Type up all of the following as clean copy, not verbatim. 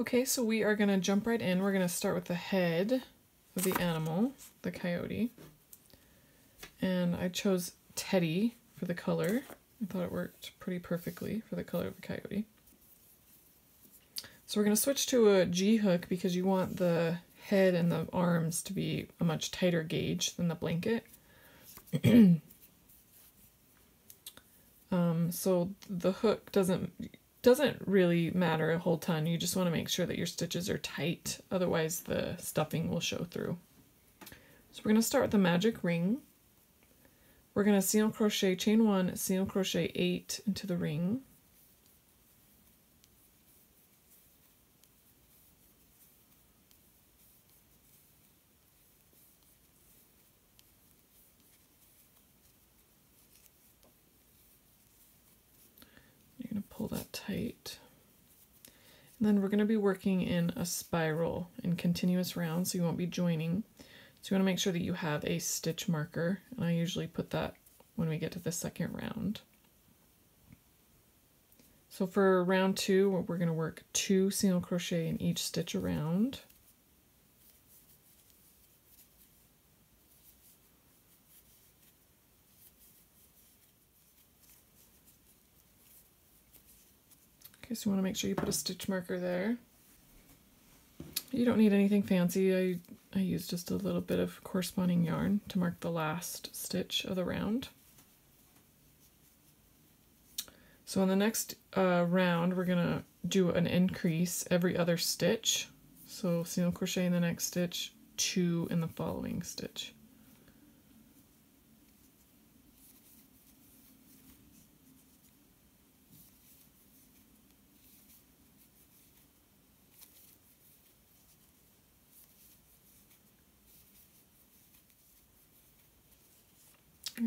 Okay, so we are going to jump right in. We're going to start with the head of the animal, the coyote. And I chose Teddy for the color. I thought it worked pretty perfectly for the color of the coyote. So we're going to switch to a G hook because you want the head and the arms to be a much tighter gauge than the blanket. So the hook doesn't really matter a whole ton. You just want to make sure that your stitches are tight, otherwise the stuffing will show through. So we're going to start with the magic ring. We're going to single crochet, chain 1, single crochet 8 into the ring. You're going to pull that tight. And then we're going to be working in a spiral in continuous rounds, so you won't be joining. So you want to make sure that you have a stitch marker, and I usually put that when we get to the second round. So for round 2, we're going to work 2 single crochet in each stitch around. Okay, so you want to make sure you put a stitch marker there. You don't need anything fancy. I use just a little bit of corresponding yarn to mark the last stitch of the round. So in the next round, we're going to do an increase every other stitch. So single crochet in the next stitch, 2 in the following stitch.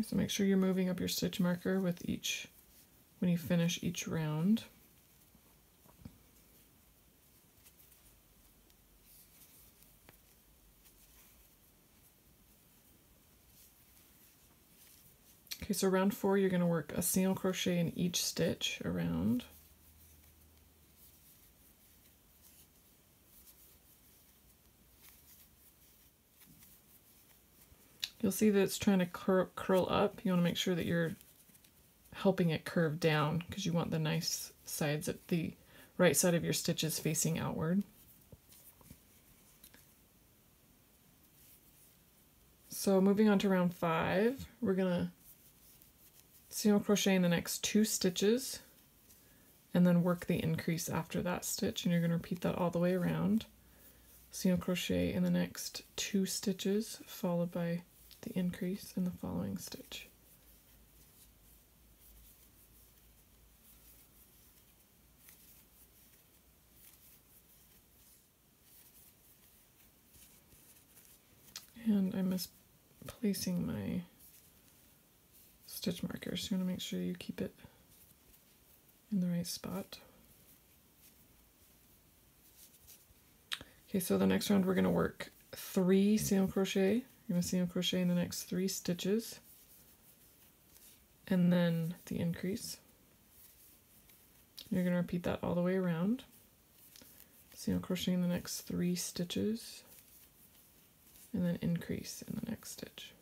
So make sure you're moving up your stitch marker with each, when you finish each round. Okay, so round 4, you're going to work a single crochet in each stitch around. You'll see that it's trying to curl up. You want to make sure that you're helping it curve down because you want the nice sides at the right side of your stitches facing outward. So moving on to round 5, we're going to single crochet in the next 2 stitches and then work the increase after that stitch, and you're going to repeat that all the way around. Single crochet in the next 2 stitches followed by the increase in the following stitch. And I'm misplacing my stitch markers, so you want to make sure you keep it in the right spot. Okay, so the next round we're going to work 3 single crochet. You're going to single crochet in the next 3 stitches and then the increase. You're going to repeat that all the way around. Single crochet in the next 3 stitches and then increase in the next stitch.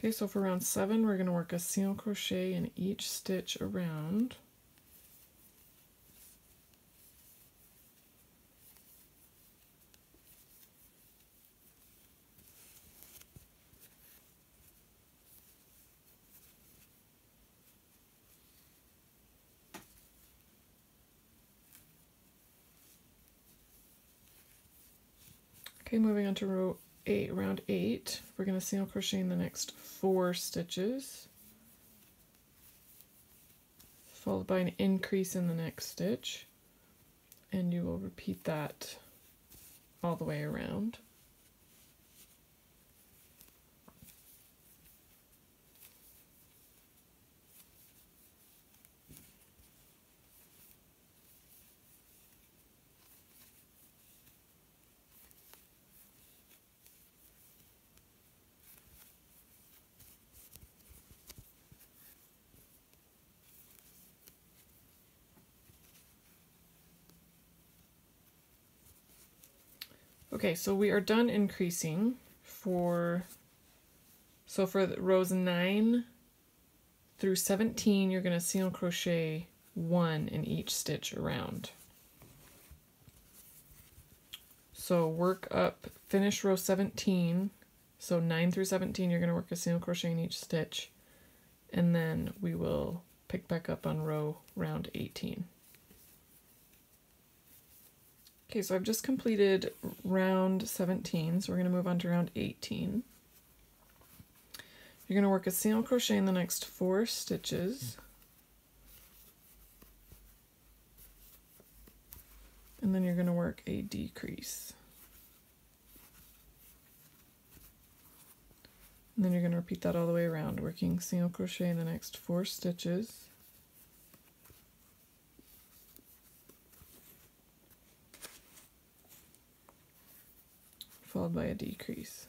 Okay, so for round 7, we're going to work a single crochet in each stitch around. Okay, moving on to round 8, we're going to single crochet in the next 4 stitches, followed by an increase in the next stitch, and you will repeat that all the way around. Okay, so we are done increasing for the rows 9 through 17, you're going to single crochet 1 in each stitch around. So work up, finish row 17, so 9 through 17 you're going to work a single crochet in each stitch, and then we will pick back up on round 18. Okay, so I've just completed round 17, so we're going to move on to round 18. You're going to work a single crochet in the next 4 stitches, and then you're going to work a decrease. And then you're going to repeat that all the way around, working single crochet in the next 4 stitches. Followed by a decrease.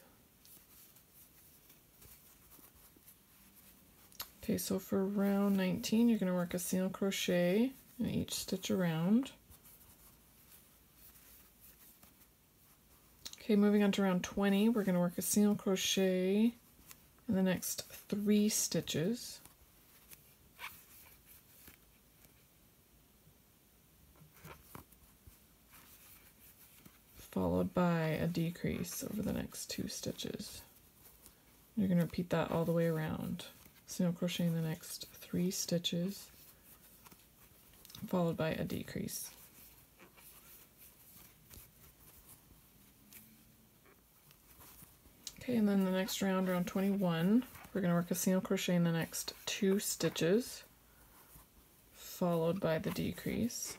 Okay, so for round 19, you're going to work a single crochet in each stitch around. Okay, moving on to round 20, we're going to work a single crochet in the next 3 stitches. Followed by a decrease over the next 2 stitches. You're going to repeat that all the way around. Single crochet in the next 3 stitches, followed by a decrease. Okay, and then the next round, round 21, we're going to work a single crochet in the next 2 stitches, followed by the decrease.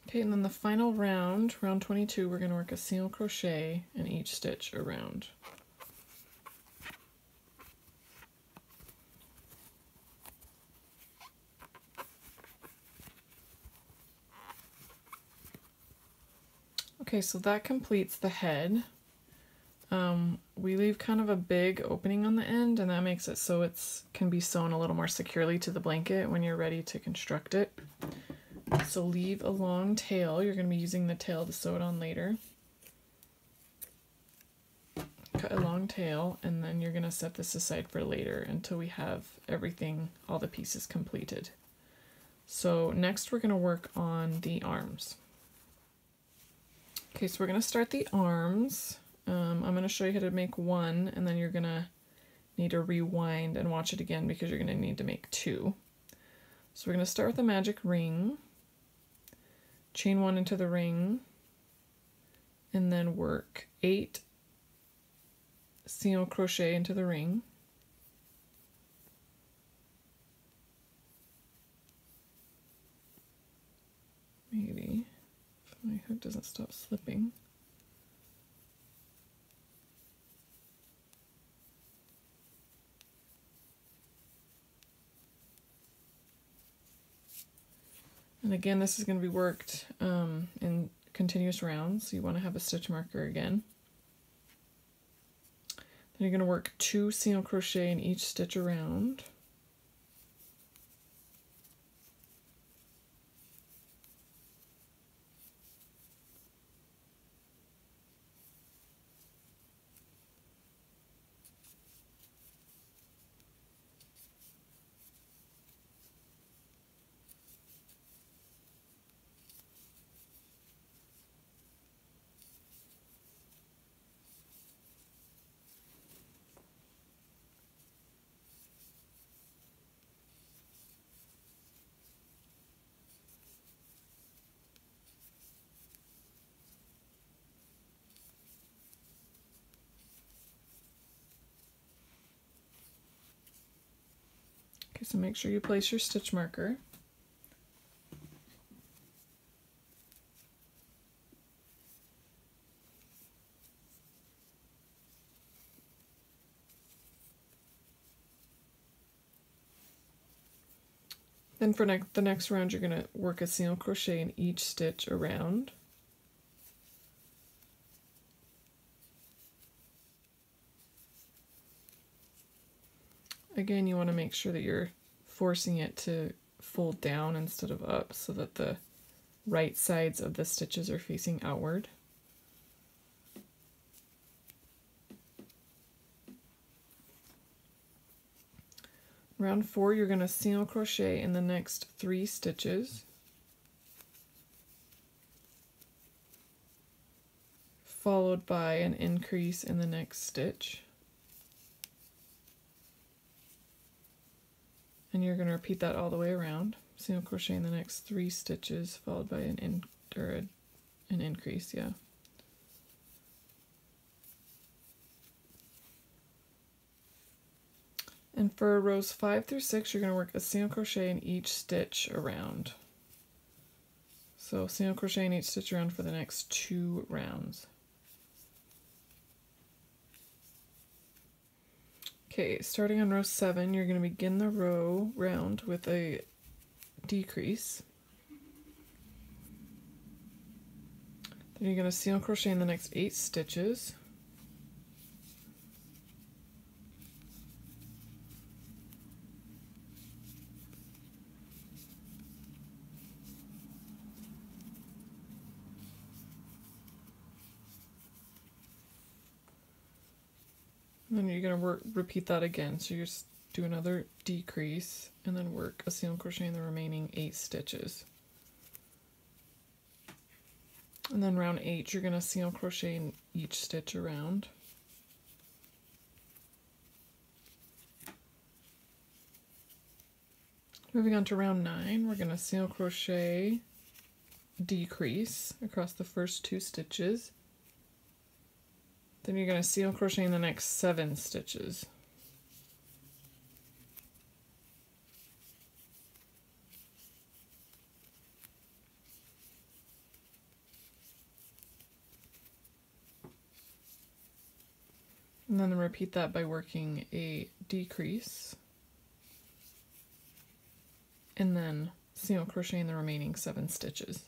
Okay, and then the final round, round 22, we're going to work a single crochet in each stitch around. Okay, so that completes the head. We leave kind of a big opening on the end, and that makes it so it can be sewn a little more securely to the blanket when you're ready to construct it. So leave a long tail. You're going to be using the tail to sew it on later. Cut a long tail, and then you're going to set this aside for later until we have everything, all the pieces completed. So next we're going to work on the arms. Okay, so we're going to start the arms. I'm going to show you how to make 1, and then you're going to need to rewind and watch it again because you're going to need to make 2. So we're going to start with a magic ring, chain 1 into the ring, and then work 8 single crochet into the ring. Maybe if my hook doesn't stop slipping. And again, this is going to be worked in continuous rounds, so you want to have a stitch marker again. Then you're going to work 2 single crochet in each stitch around. Okay, so make sure you place your stitch marker. Then for the next round, you're going to work a single crochet in each stitch around. Again, you want to make sure that you're forcing it to fold down instead of up so that the right sides of the stitches are facing outward. Round 4, you're going to single crochet in the next 3 stitches, followed by an increase in the next stitch. And you're going to repeat that all the way around. Single crochet in the next 3 stitches, followed by an increase, yeah. And for rows 5 through 6, you're going to work a single crochet in each stitch around. So single crochet in each stitch around for the next 2 rounds. Okay, starting on row 7, you're going to begin the row round with a decrease. Then you're going to single crochet in the next 8 stitches. And then you're going to repeat that again. So you just do another decrease and then work a single crochet in the remaining 8 stitches. And then round 8, you're going to single crochet in each stitch around. Moving on to round 9, we're going to single crochet, decrease across the first 2 stitches. Then you're going to single crochet in the next 7 stitches. And then repeat that by working a decrease. And then single crochet in the remaining 7 stitches.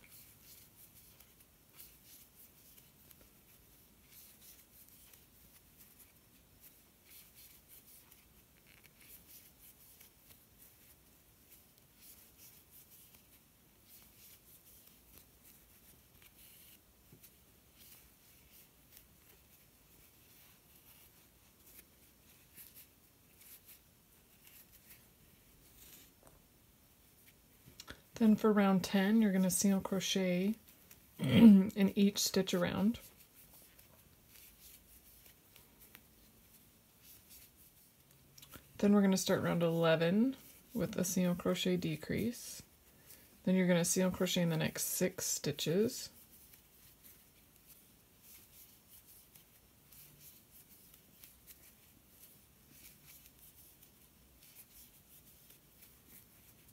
Then for round 10, you're going to single crochet in each stitch around. Then we're going to start round 11 with a single crochet decrease. Then you're going to single crochet in the next 6 stitches.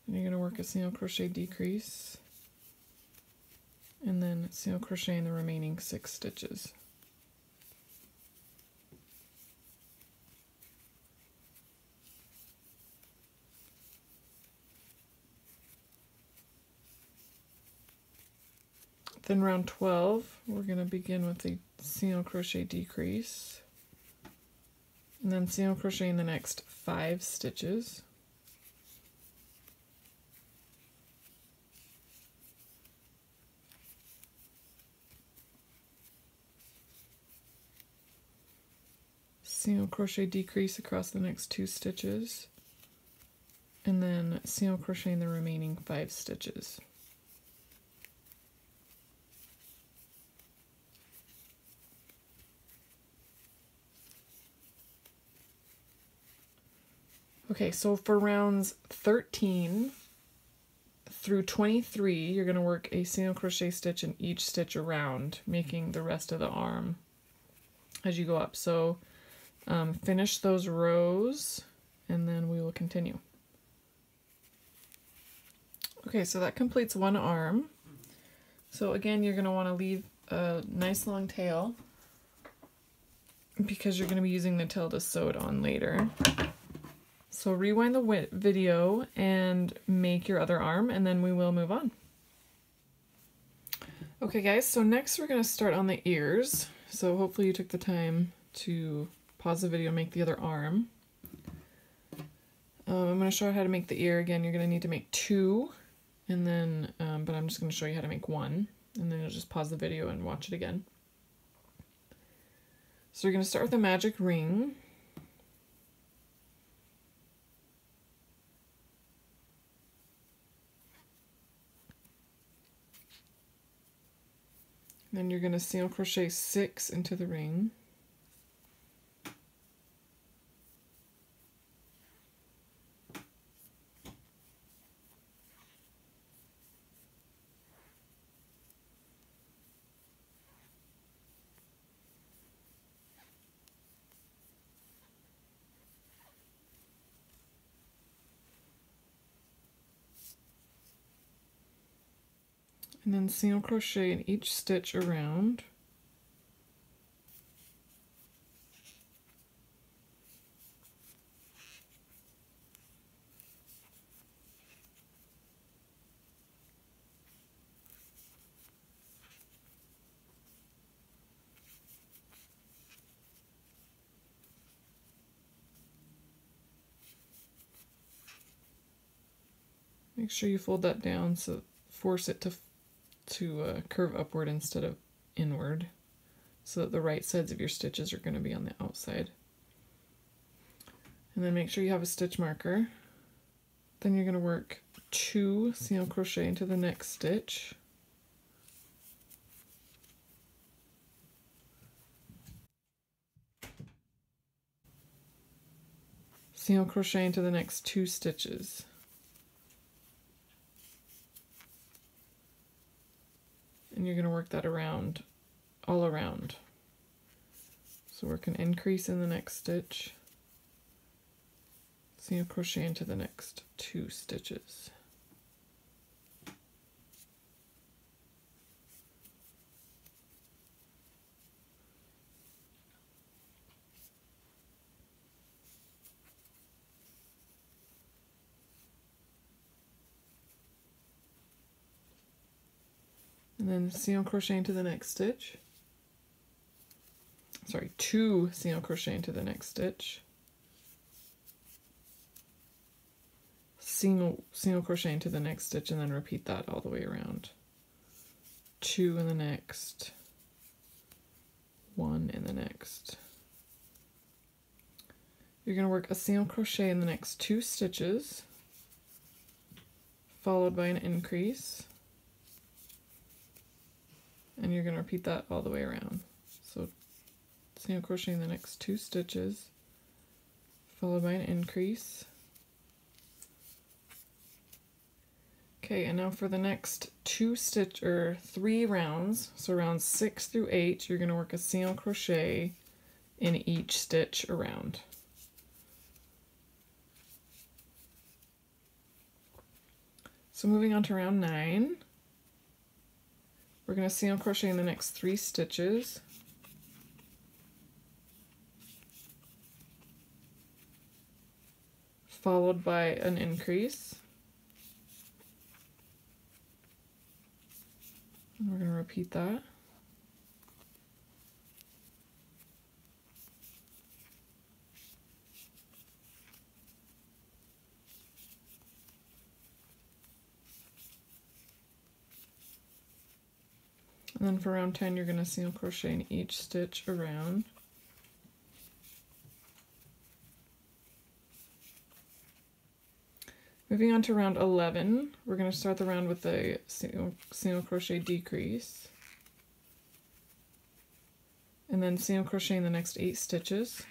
And you're going to work a single crochet decrease and then single crochet in the remaining 6 stitches. Then round 12, we're going to begin with a single crochet decrease and then single crochet in the next 5 stitches. Single crochet decrease across the next 2 stitches, and then single crochet in the remaining 5 stitches. Okay, so for rounds 13 through 23, you're going to work a single crochet stitch in each stitch around, making the rest of the arm as you go up. So finish those rows and then we will continue. Okay, so that completes one arm. So again, you're going to want to leave a nice long tail because you're going to be using the tail to sew it on later. So rewind the video and make your other arm and then we will move on. Okay guys, so next we're going to start on the ears. So hopefully you took the time to pause the video and make the other arm. I'm going to show you how to make the ear. Again, you're going to need to make 2 And then, but I'm just going to show you how to make one, and then you'll just pause the video and watch it again. So you're going to start with a magic ring. Then you're going to single crochet 6 into the ring. And then single crochet in each stitch around. Make sure you fold that down, so force it to curve upward instead of inward, so that the right sides of your stitches are going to be on the outside. And then make sure you have a stitch marker. Then you're going to work 2 single crochet into the next stitch. Single crochet into the next 2 stitches. And you're going to work that around, all around. So work an increase in the next stitch, single crochet into the next 2 stitches. And then single crochet into the next stitch. Sorry, 2 single crochet into the next stitch. Single crochet into the next stitch, and then repeat that all the way around. 2 in the next, 1 in the next. You're going to work a single crochet in the next 2 stitches, followed by an increase. And you're going to repeat that all the way around. So single crochet in the next 2 stitches, followed by an increase. Okay, and now for the next 3 rounds, so rounds 6 through 8, you're going to work a single crochet in each stitch around. So moving on to round 9, we're going to single crochet in the next 3 stitches, followed by an increase. And we're going to repeat that. And then for round 10, you're going to single crochet in each stitch around. Moving on to round 11, we're going to start the round with a single crochet decrease. And then single crochet in the next 8 stitches.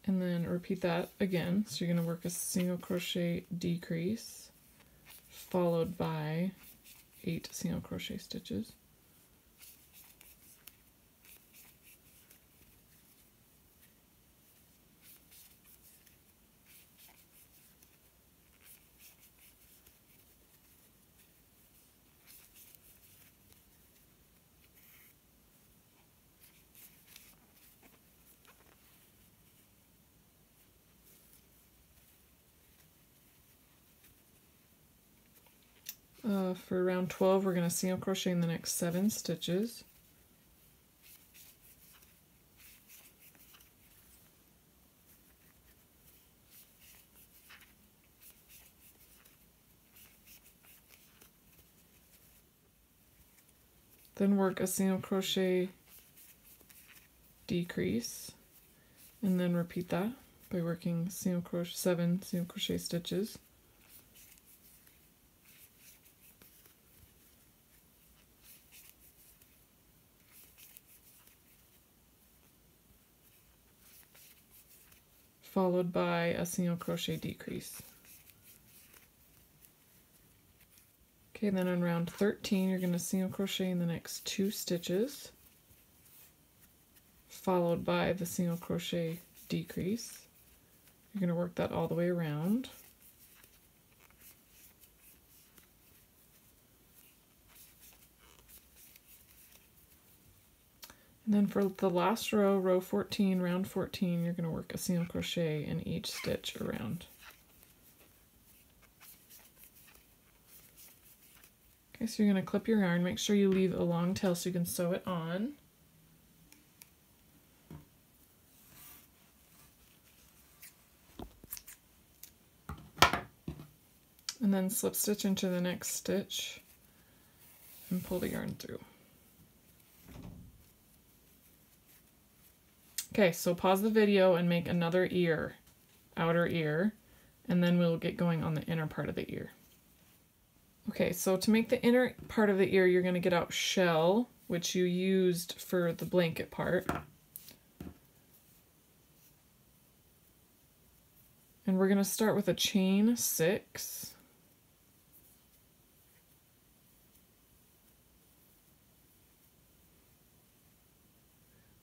And then repeat that again. So you're going to work a single crochet decrease followed by 8 single crochet stitches. For round 12, we're going to single crochet in the next 7 stitches. Then work a single crochet decrease, and then repeat that by working 7 single crochet stitches. Followed by a single crochet decrease. Okay, then on round 13, you're going to single crochet in the next 2 stitches, followed by the single crochet decrease. You're going to work that all the way around. And then for the last row, row 14, round 14, you're going to work a single crochet in each stitch around. Okay, so you're going to clip your yarn. Make sure you leave a long tail so you can sew it on. And then slip stitch into the next stitch and pull the yarn through. Okay, so pause the video and make another ear, outer ear, and then we'll get going on the inner part of the ear. Okay, so to make the inner part of the ear, you're going to get out shell, which you used for the blanket part. And we're going to start with a chain 6.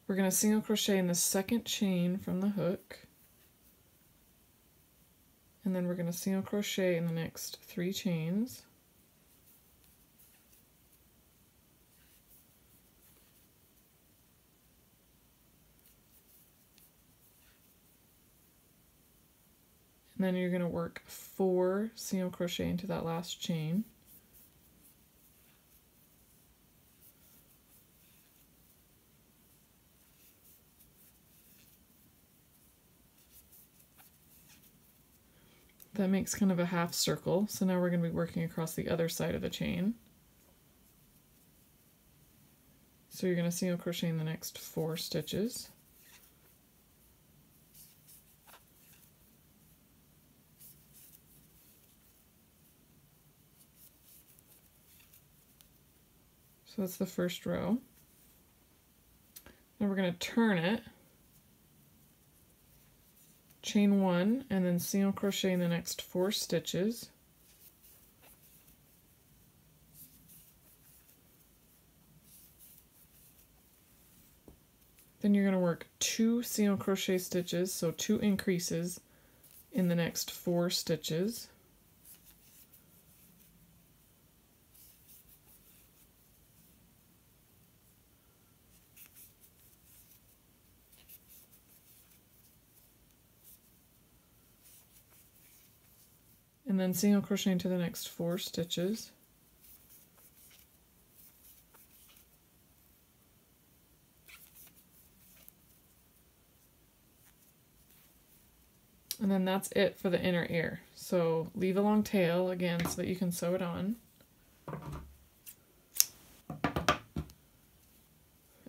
We're going to single crochet in the second chain from the hook, and then we're going to single crochet in the next 3 chains. And then you're going to work 4 single crochet into that last chain. That makes kind of a half circle, so now we're going to be working across the other side of the chain. So you're going to single crochet in the next 4 stitches. So that's the first row. Now we're going to turn it, chain 1, and then single crochet in the next 4 stitches. Then you're going to work 2 single crochet stitches, so 2 increases in the next 4 stitches. And then single crochet into the next 4 stitches. And then that's it for the inner ear. So leave a long tail again so that you can sew it on.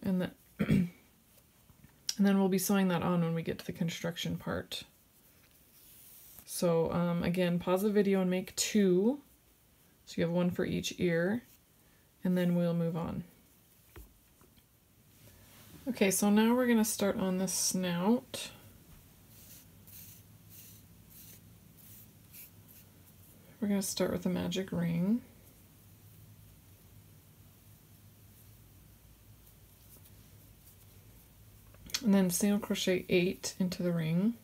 And then we'll be sewing that on when we get to the construction part. So again, pause the video and make 2. So you have 1 for each ear, and then we'll move on. Okay, so now we're going to start on the snout. We're going to start with a magic ring. And then single crochet 8 into the ring.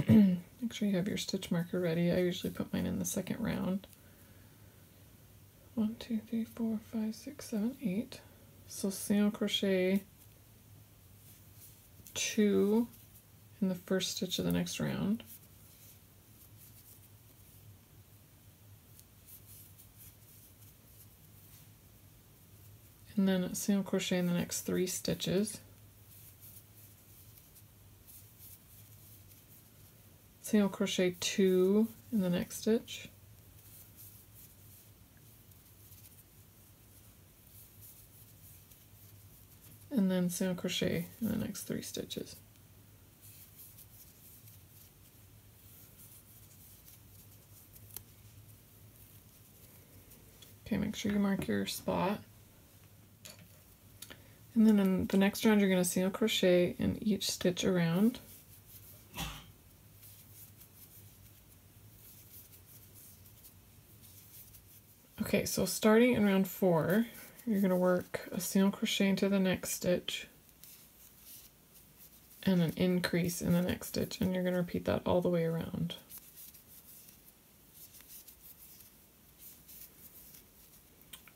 Make sure you have your stitch marker ready. I usually put mine in the second round. 1, 2, 3, 4, 5, 6, 7, 8. So single crochet 2 in the first stitch of the next round. And then a single crochet in the next 3 stitches. Single crochet 2 in the next stitch. And then single crochet in the next 3 stitches. Okay, make sure you mark your spot. And then in the next round, you're going to single crochet in each stitch around. Okay, so starting in round 4, you're going to work a single crochet into the next stitch and an increase in the next stitch, and you're going to repeat that all the way around.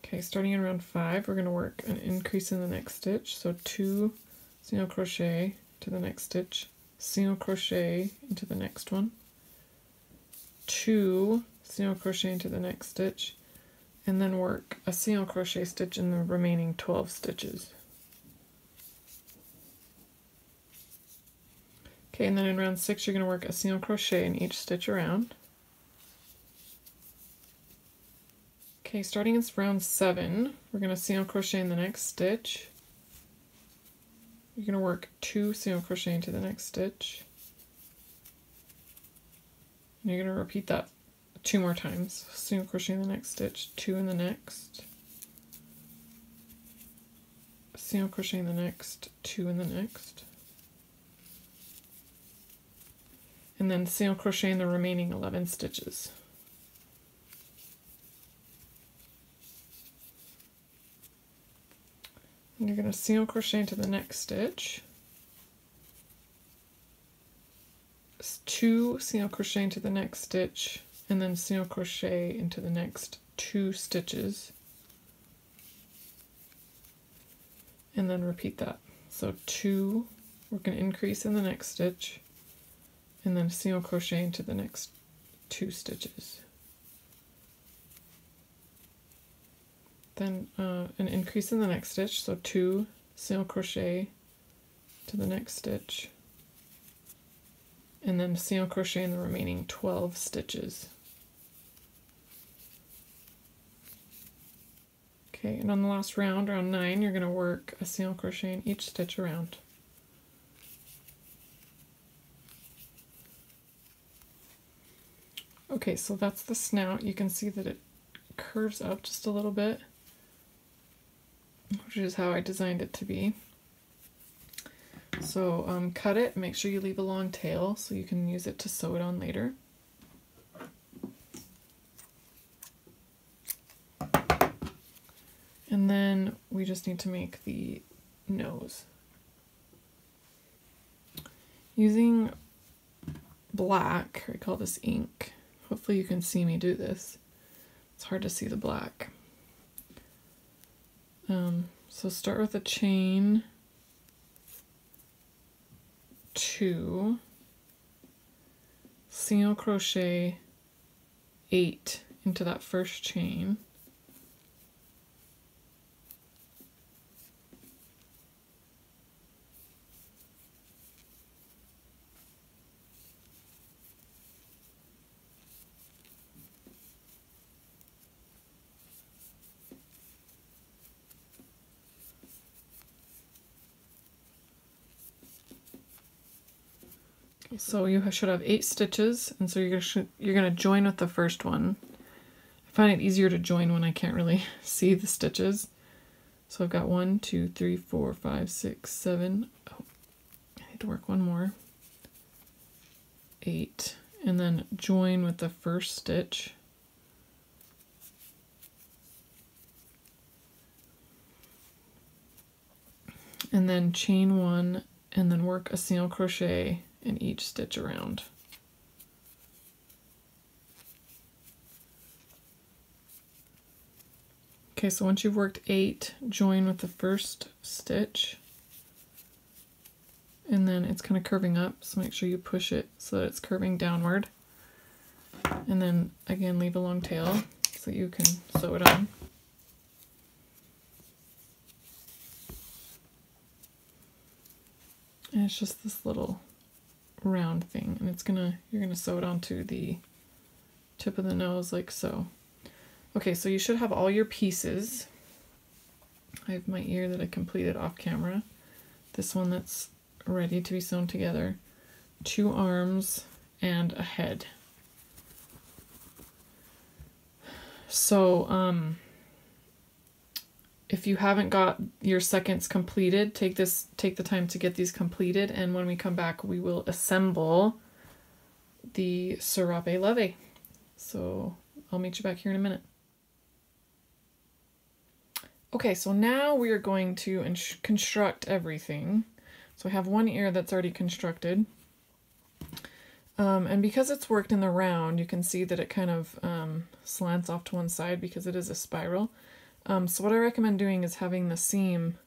Okay, starting in round 5, we're going to work an increase in the next stitch, so 2 single crochet to the next stitch, single crochet into the next one, 2 single crochet into the next stitch, and then work a single crochet stitch in the remaining 12 stitches. Okay, and then in round 6, you're going to work a single crochet in each stitch around. Okay, starting in round 7, we're going to single crochet in the next stitch. You're going to work 2 single crochet into the next stitch. And you're going to repeat that 2 more times. Single crochet in the next stitch, 2 in the next, single crochet in the next, 2 in the next, and then single crochet in the remaining 11 stitches. And you're going to single crochet into the next stitch, 2 single crochet into the next stitch, and then single crochet into the next 2 stitches, and then repeat that. So 2, work an increase in the next stitch, and then single crochet into the next 2 stitches. Then an increase in the next stitch, so 2 single crochet to the next stitch, and then single crochet in the remaining 12 stitches. Okay, and on the last round, round 9, you're going to work a single crochet in each stitch around. Okay, so that's the snout. You can see that it curves up just a little bit, which is how I designed it to be. So cut it, make sure you leave a long tail so you can use it to sew it on later. And then we just need to make the nose. Using black, I call this ink. Hopefully you can see me do this. It's hard to see the black. So start with a chain 2, single crochet 8 into that first chain, so you should have 8 stitches, and so you're gonna join with the first one. I find it easier to join when I can't really see the stitches. So I've got 1, 2, 3, 4, 5, 6, 7. Oh, I need to work one more. 8, and then join with the first stitch. And then chain 1, and then work a single crochet in each stitch around. Okay, so once you've worked 8, join with the first stitch. And then it's kind of curving up, so make sure you push it so that it's curving downward. And then again, leave a long tail so you can sew it on. And it's just this little round thing, and you're gonna sew it onto the tip of the nose like so. Okay, so you should have all your pieces. I have my ear that I completed off camera. This one that's ready to be sewn together. 2 arms and a head. So if you haven't got your seconds completed, take the time to get these completed, and when we come back we will assemble the serape lovey. So I'll meet you back here in a minute. Okay, so now we are going to construct everything. So I have one ear that's already constructed. And because it's worked in the round, you can see that it kind of slants off to one side because it is a spiral. So what I recommend doing is having the seam,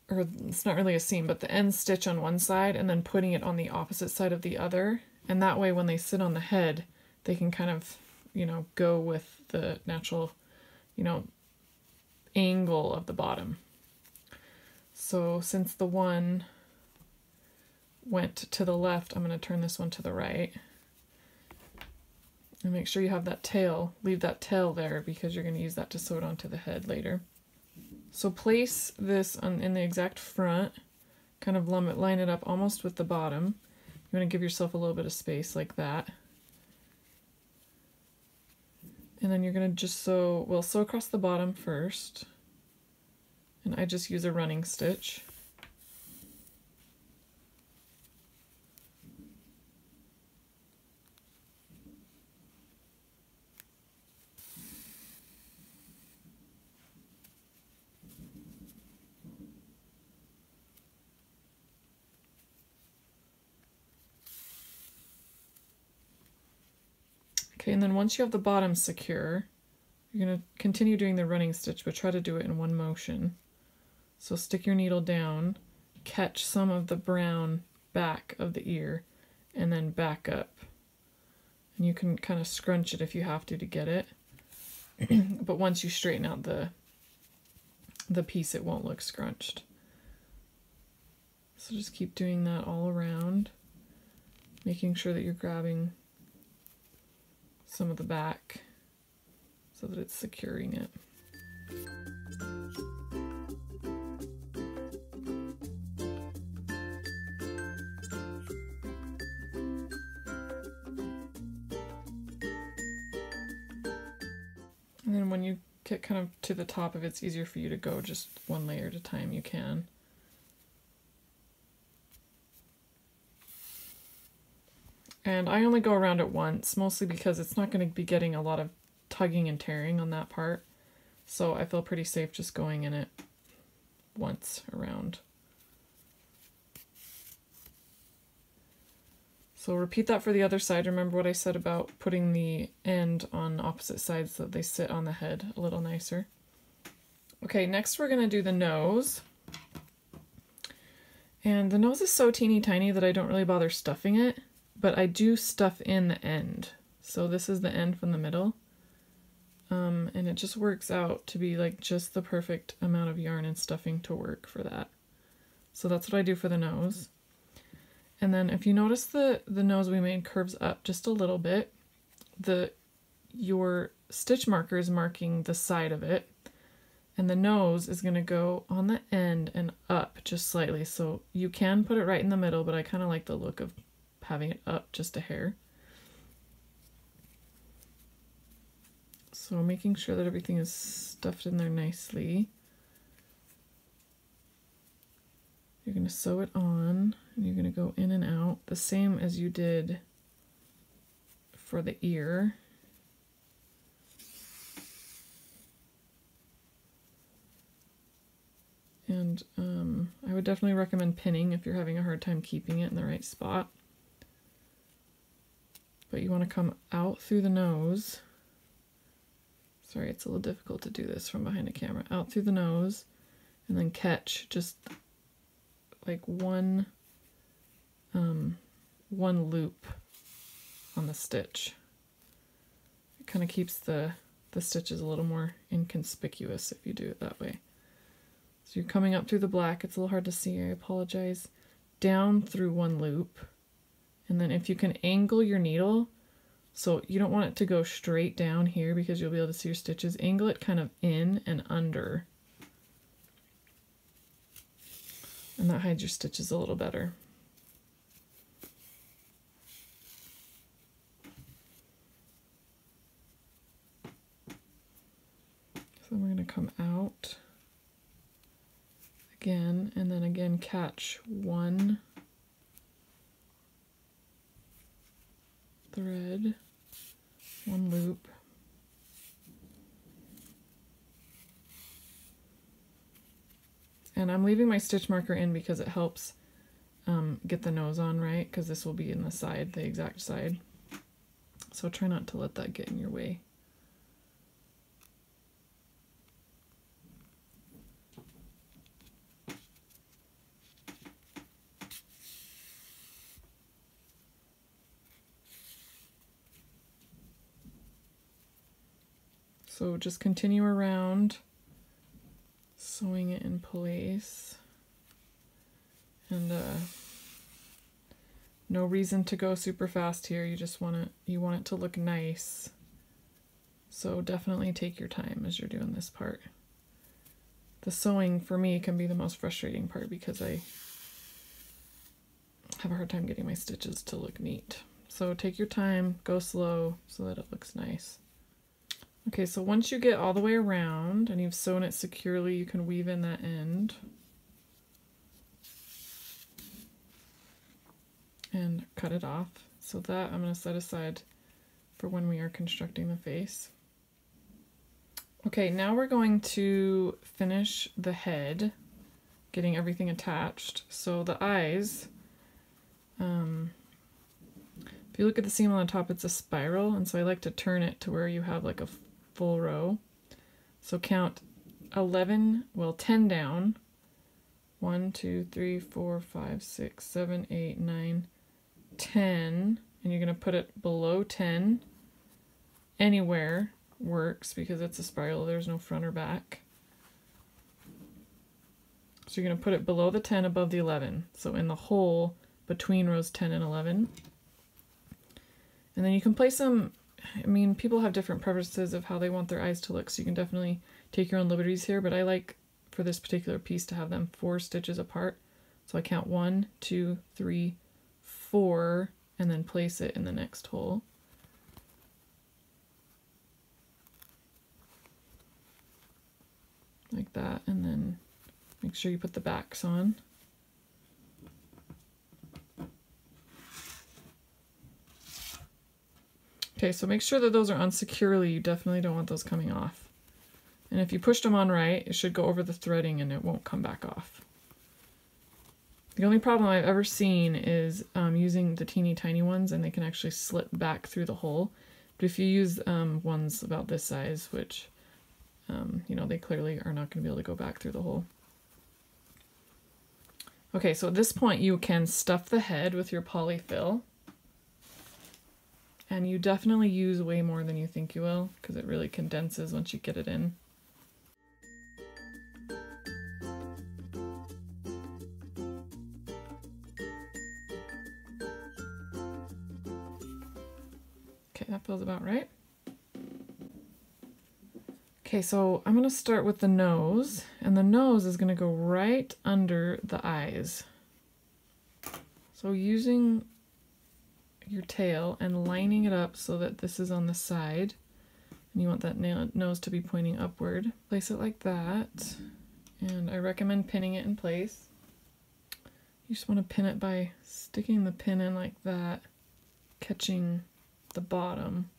or it's not really a seam, but the end stitch on one side and then putting it on the opposite side of the other. And that way when they sit on the head, they can kind of, go with the natural, angle of the bottom. So since the one went to the left, I'm going to turn this one to the right. And make sure you have that tail, leave that tail there because you're going to use that to sew it onto the head later. So place this in the exact front, kind of line it up almost with the bottom. You want to give yourself a little bit of space like that. And then you're going to just sew across the bottom first. And I just use a running stitch. Okay, and then once you have the bottom secure, you're going to continue doing the running stitch, but try to do it in one motion. So stick your needle down, catch some of the brown back of the ear, and then back up. And you can kind of scrunch it if you have to get it. But once you straighten out the piece, it won't look scrunched. So just keep doing that all around, making sure that you're grabbing some of the back so that it's securing it. And then when you get kind of to the top, if it's easier for you to go just one layer at a time, you can. And I only go around it once, mostly because it's not going to be getting a lot of tugging and tearing on that part. So I feel pretty safe just going in it once around. So repeat that for the other side. Remember what I said about putting the end on opposite sides so that they sit on the head a little nicer. Okay, next we're going to do the nose. And the nose is so teeny tiny that I don't really bother stuffing it. But I do stuff in the end. So this is the end from the middle. And it just works out to be like just the perfect amount of yarn and stuffing to work for that. So that's what I do for the nose. And then if you notice the nose we made curves up just a little bit, your stitch marker is marking the side of it. And the nose is going to go on the end and up just slightly. So you can put it right in the middle, but I kind of like the look of having it up just a hair. So making sure that everything is stuffed in there nicely. You're going to sew it on and you're going to go in and out the same as you did for the ear. And I would definitely recommend pinning if you're having a hard time keeping it in the right spot. But you want to come out through the nose Sorry, it's a little difficult to do this from behind a camera. Out through the nose, and then catch just like one loop on the stitch. It kind of keeps the stitches a little more inconspicuous if you do it that way. So you're coming up through the black. It's a little hard to see, I apologize. Down through one loop, and then if you can angle your needle, so you don't want it to go straight down here because you'll be able to see your stitches, angle it kind of in and under, and that hides your stitches a little better. So we're going to come out again, and then again catch one thread, one loop, and I'm leaving my stitch marker in because it helps get the nose on right, because this will be in the side, the exact side, so try not to let that get in your way. So just continue around, sewing it in place, and no reason to go super fast here. You just want it to look nice. So definitely take your time as you're doing this part. The sewing for me can be the most frustrating part because I have a hard time getting my stitches to look neat. So take your time, go slow so that it looks nice. Okay, so once you get all the way around and you've sewn it securely, you can weave in that end. And cut it off. So that I'm going to set aside for when we are constructing the face. Okay, now we're going to finish the head, getting everything attached. So the eyes, if you look at the seam on the top, it's a spiral, and so I like to turn it to where you have like a full row. So count 10 down. 1, 2, 3, 4, 5, 6, 7, 8, 9, 10, and you're going to put it below 10. Anywhere works because it's a spiral, there's no front or back. So you're going to put it below the 10, above the 11. So in the hole between rows 10 and 11. And then you can place them, I mean, people have different preferences of how they want their eyes to look, so you can definitely take your own liberties here, but I like for this particular piece to have them 4 stitches apart. So I count 1, 2, 3, 4, and then place it in the next hole. Like that, and then make sure you put the backs on. Okay, so make sure that those are on securely. You definitely don't want those coming off. And if you pushed them on right, it should go over the threading and it won't come back off. The only problem I've ever seen is using the teeny tiny ones, and they can actually slip back through the hole. But if you use ones about this size, which, you know, they clearly are not going to be able to go back through the hole. Okay, so at this point you can stuff the head with your polyfill. And you definitely use way more than you think you will, because it really condenses once you get it in. Okay, that feels about right. Okay, so I'm going to start with the nose, and the nose is going to go right under the eyes. So using your tail and lining it up so that this is on the side, and you want that nose to be pointing upward. Place it like that, and I recommend pinning it in place. You just want to pin it by sticking the pin in like that, catching the bottom.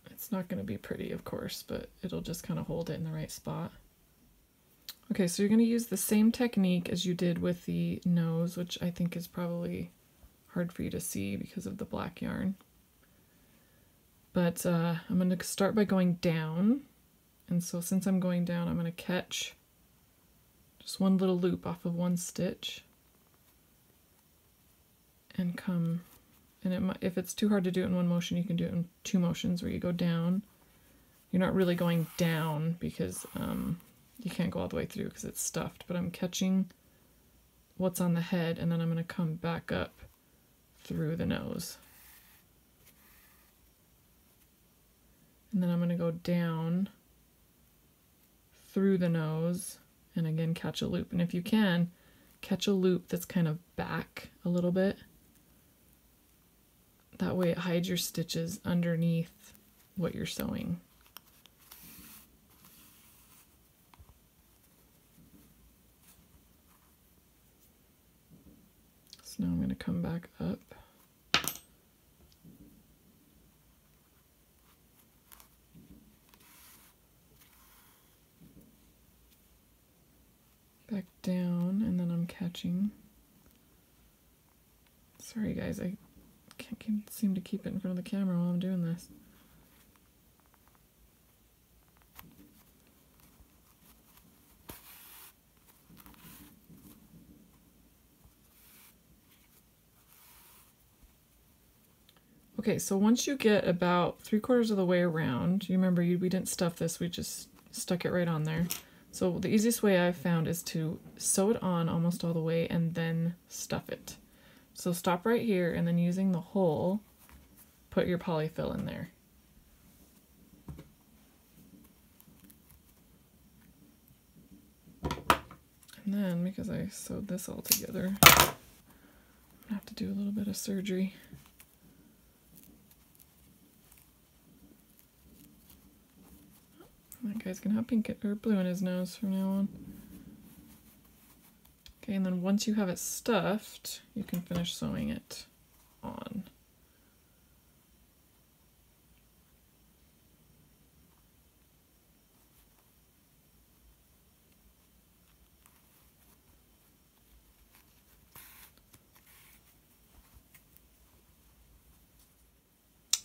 It's not going to be pretty, of course, but it'll just kind of hold it in the right spot. Okay, so you're going to use the same technique as you did with the nose, which I think is probably hard for you to see because of the black yarn. But I'm going to start by going down. And so since I'm going down, I'm going to catch just one little loop off of one stitch. And come, and if it's too hard to do it in one motion, you can do it in two motions where you go down. You're not really going down because you can't go all the way through because it's stuffed, but I'm catching what's on the head, and then I'm going to come back up through the nose. And then I'm going to go down through the nose and again catch a loop. And if you can, catch a loop that's kind of back a little bit. That way it hides your stitches underneath what you're sewing. So now I'm going to come back up. Back down, and then I'm catching. Sorry guys, I can't seem to keep it in front of the camera while I'm doing this. Okay, so once you get about 3/4 of the way around, you remember we didn't stuff this, we just stuck it right on there. So the easiest way I've found is to sew it on almost all the way and then stuff it. So stop right here, and then using the hole, put your polyfill in there. And then, because I sewed this all together, I'm gonna have to do a little bit of surgery. That guy's gonna have pink or blue in his nose from now on. Okay, and then once you have it stuffed, you can finish sewing it on.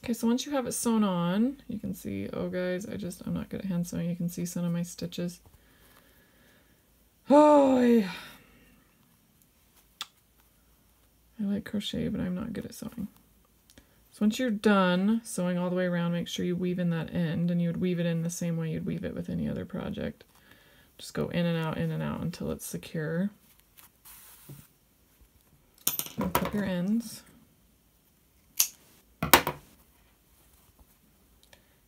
Okay, so once you have it sewn on, you can see, oh guys, I'm not good at hand sewing. You can see some of my stitches. Oh, I like crochet, but I'm not good at sewing. So once you're done sewing all the way around, make sure you weave in that end, and you would weave it in the same way you'd weave it with any other project. Just go in and out until it's secure. Hook up your ends.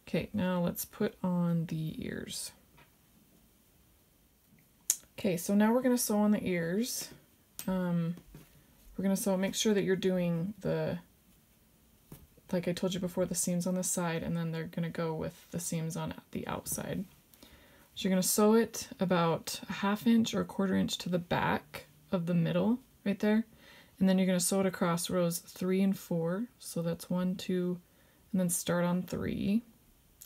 Okay, now let's put on the ears. Okay, so now we're going to sew on the ears. We're going to sew, make sure that you're doing the, like I told you before, the seams on the side, and then they're going to go with the seams on the outside. So you're going to sew it about a 1/2 inch or 1/4 inch to the back of the middle, right there. And then you're going to sew it across rows 3 and 4. So that's 1, 2, and then start on 3.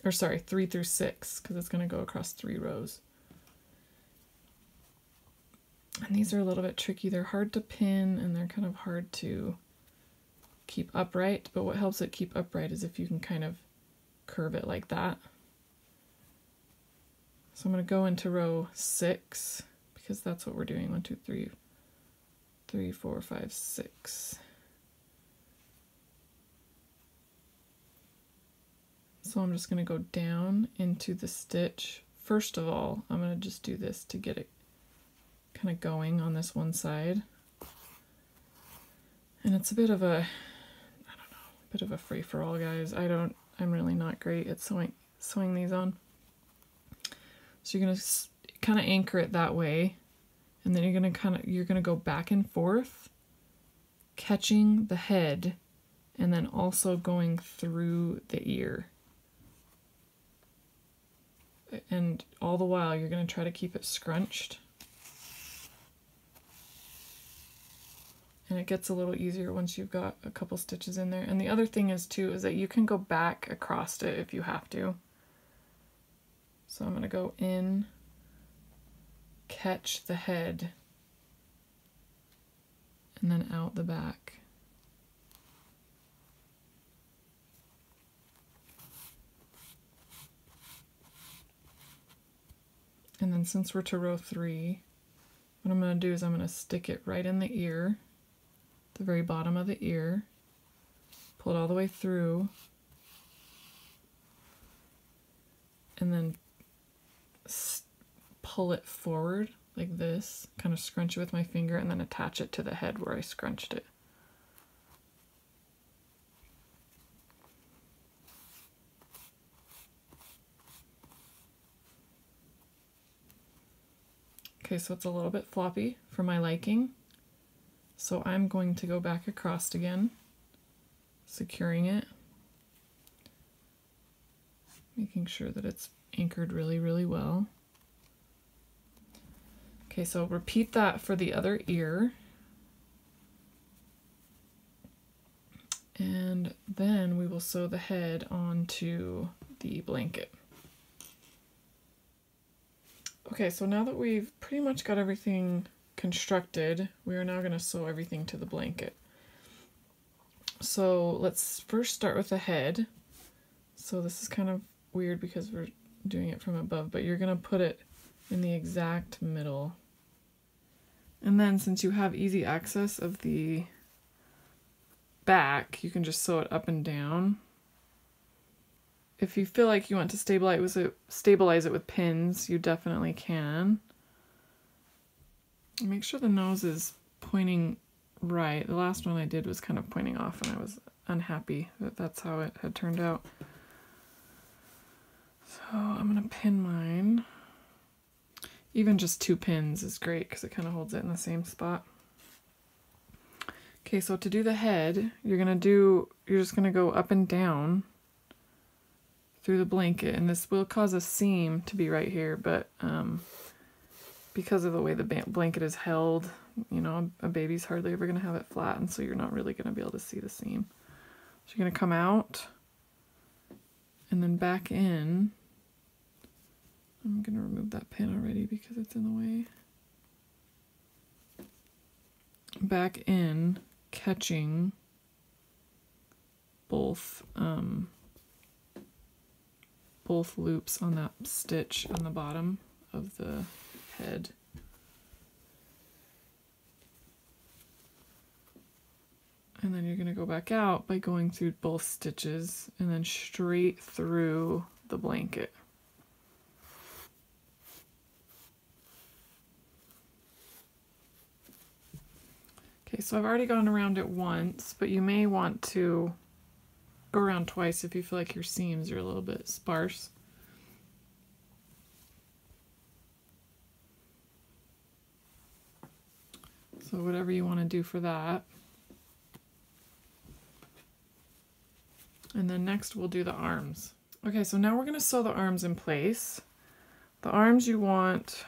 Or sorry, 3 through 6, because it's going to go across 3 rows. And these are a little bit tricky. They're hard to pin, and they're kind of hard to keep upright, but what helps it keep upright is if you can kind of curve it like that. So I'm going to go into row 6, because that's what we're doing. 1, 2, 3, 3, 4, 5, 6. So I'm just going to go down into the stitch. First of all, I'm going to just do this to get it kind of going on this one side. And it's a bit of a, I don't know, a bit of a free-for-all, guys. I'm really not great at sewing these on. So you're going to kind of anchor it that way, and then you're going to go back and forth, catching the head, and then also going through the ear. And all the while, you're going to try to keep it scrunched. And it gets a little easier once you've got a couple stitches in there. And the other thing is, too, is that you can go back across it if you have to. So I'm going to go in, catch the head, and then out the back. And then since we're to row 3, what I'm going to do is I'm going to stick it right in the ear, the very bottom of the ear, pull it all the way through, and then pull it forward like this, kind of scrunch it with my finger, and then attach it to the head where I scrunched it. Okay, so it's a little bit floppy for my liking. So I'm going to go back across again, securing it, making sure that it's anchored really, really well. Okay, so repeat that for the other ear. And then we will sew the head onto the blanket. Okay, so now that we've pretty much got everything constructed, we are now going to sew everything to the blanket. So let's first start with the head. So this is kind of weird because we're doing it from above, but you're going to put it in the exact middle. And then since you have easy access of the back, you can just sew it up and down. If you feel like you want to stabilize it with pins, you definitely can. Make sure the nose is pointing right. The last one I did was kind of pointing off, and I was unhappy that that's how it had turned out. So I'm going to pin mine. Even just 2 pins is great because it kind of holds it in the same spot. Okay, so to do the head, you're just going to go up and down through the blanket, and this will cause a seam to be right here, but because of the way the blanket is held, you know, a baby's hardly ever going to have it flat, and so you're not really going to be able to see the seam. So you're going to come out and then back in. I'm going to remove that pin already because it's in the way. Back in, catching both loops on that stitch on the bottom of the head. And then you're going to go back out by going through both stitches and then straight through the blanket. Okay, so I've already gone around it once, but you may want to go around twice if you feel like your seams are a little bit sparse. So whatever you want to do for that. And then next we'll do the arms. Okay, so now we're going to sew the arms in place. The arms you want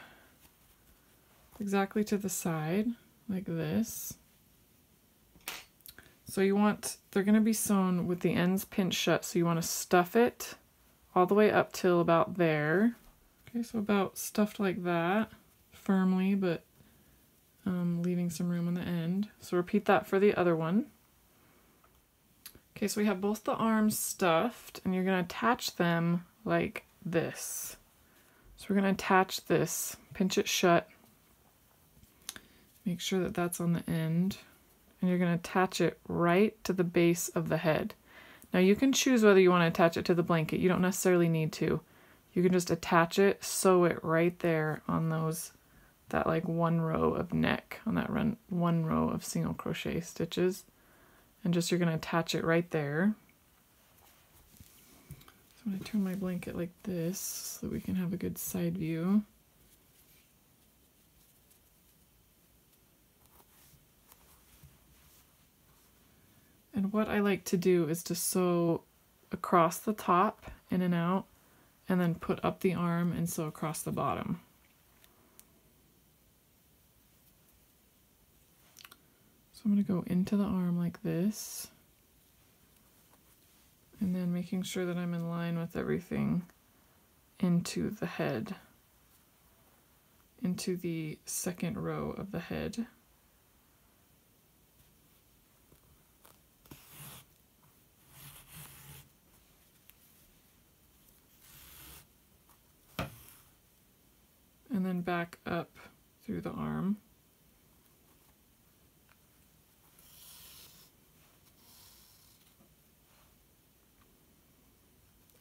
exactly to the side, like this. So they're going to be sewn with the ends pinched shut, so you want to stuff it all the way up till about there. Okay, so about stuffed like that, firmly, but leaving some room on the end. So repeat that for the other one. Okay, so we have both the arms stuffed, and you're going to attach them like this. So we're going to attach this, pinch it shut, make sure that that's on the end. And you're going to attach it right to the base of the head. Now you can choose whether you want to attach it to the blanket. You don't necessarily need to. You can just attach it, sew it right there on that like one row of neck, on that one row of single crochet stitches. And just you're going to attach it right there. So I'm going to turn my blanket like this so that we can have a good side view. And what I like to do is to sew across the top, in and out, and then put up the arm and sew across the bottom. So I'm going to go into the arm like this, and then making sure that I'm in line with everything into the head, into the second row of the head. back up through the arm.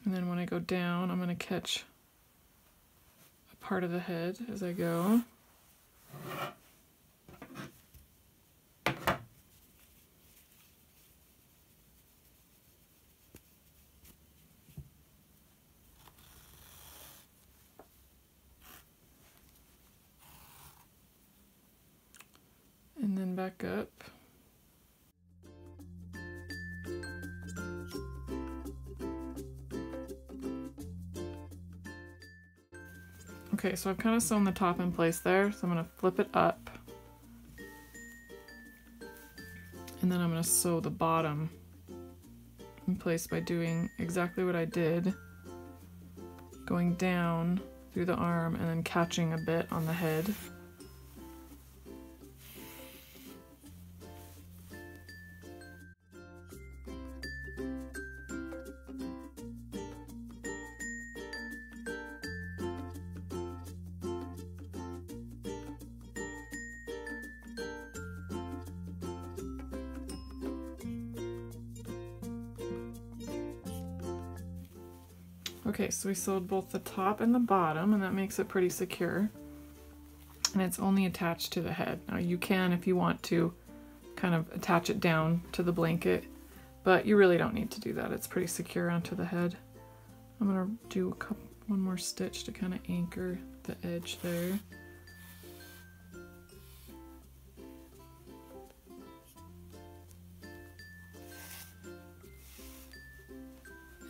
And then when I go down, I'm going to catch a part of the head as I go. And then back up. Okay, so I've kind of sewn the top in place there, so I'm going to flip it up. And then I'm going to sew the bottom in place by doing exactly what I did, going down through the arm and then catching a bit on the head. Okay, so we sewed both the top and the bottom, and that makes it pretty secure. And it's only attached to the head. Now you can, if you want to, kind of attach it down to the blanket, but you really don't need to do that. It's pretty secure onto the head. I'm gonna do one more stitch to kind of anchor the edge there.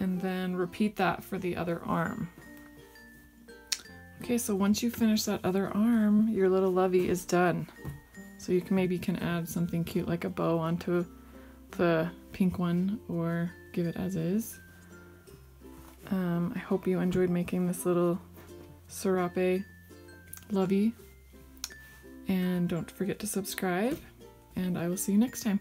And then repeat that for the other arm. Okay, so once you finish that other arm, your little Lovey is done. So you can add something cute like a bow onto the pink one, or give it as is. I hope you enjoyed making this little serape Lovey. And don't forget to subscribe, and I will see you next time.